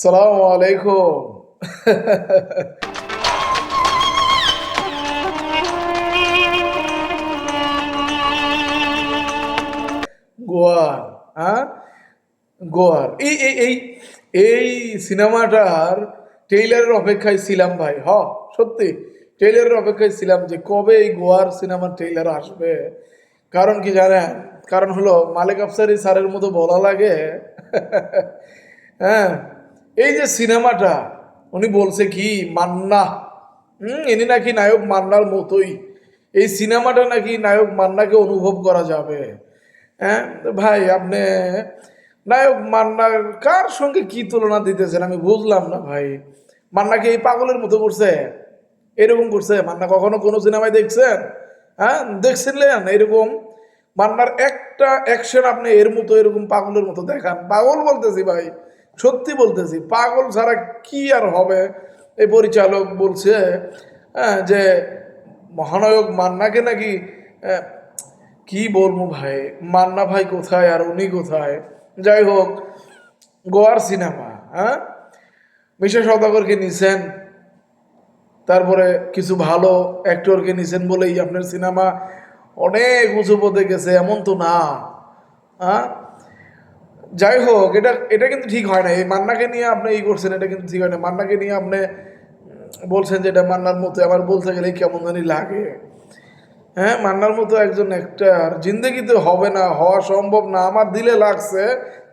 সালাম আলাইকুম। গোয়ার, হ্যাঁ, গোয়ার এই এই এই এই সিনেমাটার ট্রেইলারের অপেক্ষায় ছিলাম ভাই। সত্যি ট্রেইলারের অপেক্ষায় ছিলাম যে কবে এই গোয়ার সিনেমার ট্রেইলার আসবে। কারণ কি জানেন? কারণ হলো মালিক আফসারি স্যারের মতো বলা লাগে। হ্যাঁ, এই যে সিনেমাটা উনি বলছে কি মান্না, ইনি নাকি নায়ক মান্নার মতোই। এই সিনেমাটা নাকি নায়ক মান্নাকে অনুভব করা যাবে। হ্যাঁ, তো ভাই আপনি নায়ক মান্নার কার সঙ্গে কি তুলনা দিতেছেন আমি বুঝলাম না ভাই। মান্নাকে এই পাগলের মতো করছে, এরকম করছে মান্না? কখনো কোনো সিনেমায় দেখছেন? হ্যাঁ, দেখছিলেন এরকম? মান্নার একটা অ্যাকশন আপনি এর মতো এরকম পাগলের মতো দেখান। পাগল বলতেছি ভাই, সত্যি বলতেছি, পাগল ছাড়া কি আর হবে। এই পরিচালক বলছে হ্যাঁ যে মহানায়ক মান্নাকে নাকি আহ, কি বলবো ভাই, মান্না ভাই কোথায় আর উনি কোথায়? যাই হোক, গোয়ার সিনেমা, হ্যাঁ, মিশা সওদাগরকে নিছেন, তারপরে কিছু ভালো অ্যাক্টরকে নিছেন বলেই আপনার সিনেমা অনেক উঁচু পদে গেছে এমন তো না। হ্যাঁ, যাই হোক, এটা এটা কিন্তু ঠিক হয় না। এই মান্নাকে নিয়ে আপনি এই করছেন, এটা কিন্তু ঠিক হয় না। মান্নাকে নিয়ে আপনি বলছেন যে এটা মান্নার মতো, আবার বলতে গেলে কেমন জানি লাগে। হ্যাঁ, মান্নার মতো একজন অ্যাক্টর জিন্দগিতে হবে না, হওয়া সম্ভব না। আমার দিলে লাগছে,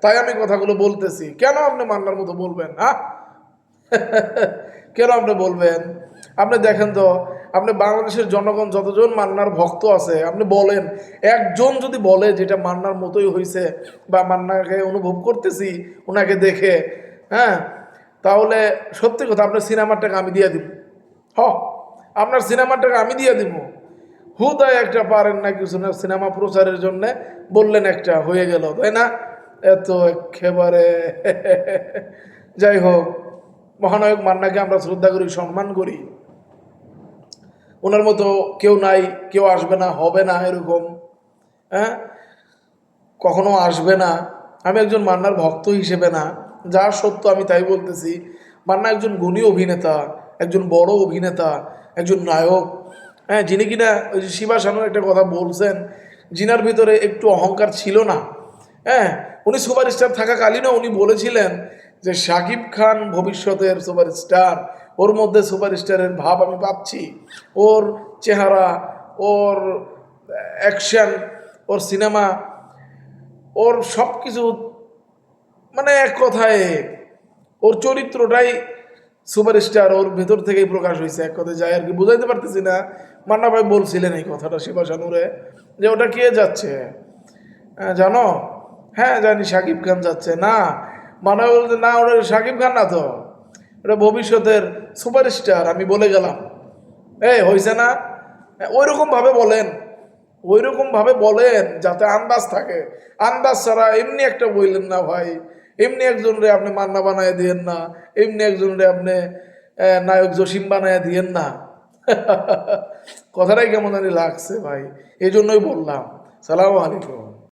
তাই আমি কথাগুলো বলতেছি। কেন আপনি মান্নার মতো বলবেন? হ্যাঁ, কেন আপনি বলবেন? আপনি দেখেন তো, আপনি বাংলাদেশের জনগণ যতজন মান্নার ভক্ত আছে আপনি বলেন, একজন যদি বলে যেটা মান্নার মতোই হয়েছে বা মান্নাকে অনুভব করতেছি ওনাকে দেখে, হ্যাঁ, তাহলে সত্যি কথা আপনার সিনেমার টাকা আমি দিয়ে দিব। হ, আপনার সিনেমার টাকা আমি দিয়ে দিব। হুদায় একটা পারেন না কিছু না, সিনেমা প্রচারের জন্য বললেন একটা হয়ে গেল, তাই না? এত একেবারে যাই হোক, মহানায়ক মান্নাকে আমরা শ্রদ্ধা করি, সম্মান করি। ওনার মতো কেউ নাই, কেউ আসবে না, হবে না এরকম। হ্যাঁ, কখনো আসবে না। আমি একজন মান্নার ভক্ত হিসেবে না, যা সত্য আমি তাই বলতেছি। মান্না একজন গুণী অভিনেতা, একজন বড় অভিনেতা, একজন নায়ক। হ্যাঁ, যিনি কিনা ওই যে শিবা শানুর একটা কথা বলছেন, জিনার ভিতরে একটু অহংকার ছিল না। হ্যাঁ, উনি সুপারস্টার থাকাকালীনও উনি বলেছিলেন যে শাকিব খান ভবিষ্যতের সুপারস্টার, ওর মধ্যে সুপারস্টারের ভাব আমি পাচ্ছি। ওর চেহারা, ওর অ্যাকশন, ওর সিনেমা, ওর সব কিছু, মানে এক কথায় ওর চরিত্রটাই সুপারস্টার, ওর ভেতর থেকেই প্রকাশ হয়েছে। এক কথায় যায় আর কি, বুঝাইতে পারতেছি না। মান্না ভাই বলছিলেন এই কথাটা শিবা শানুরে, যে ওটা কে যাচ্ছে জানো? হ্যাঁ জানি, শাকিব খান যাচ্ছে না। মান্না ভাই বলতে, না ওটা শাকিব খান না তো, ওটা ভবিষ্যতের সুপারস্টার, আমি বলে গেলাম। হয়েছে না? ওই রকম ভাবে বলেন, ওই রকম ভাবে বলেন যাতে আন্দাজ থাকে। আন্দাজ ছাড়া এমনি একটা বললেন না ভাই। এমনি একজন রে আপনি মান্না বানায় দিয়েন না, এমনি একজন রে আপনি নায়ক জসিম বানায় দিয়েন না। কথাটাই কেমন জানি লাগছে ভাই, এই জন্যই বললাম। সালাম আলাইকুম।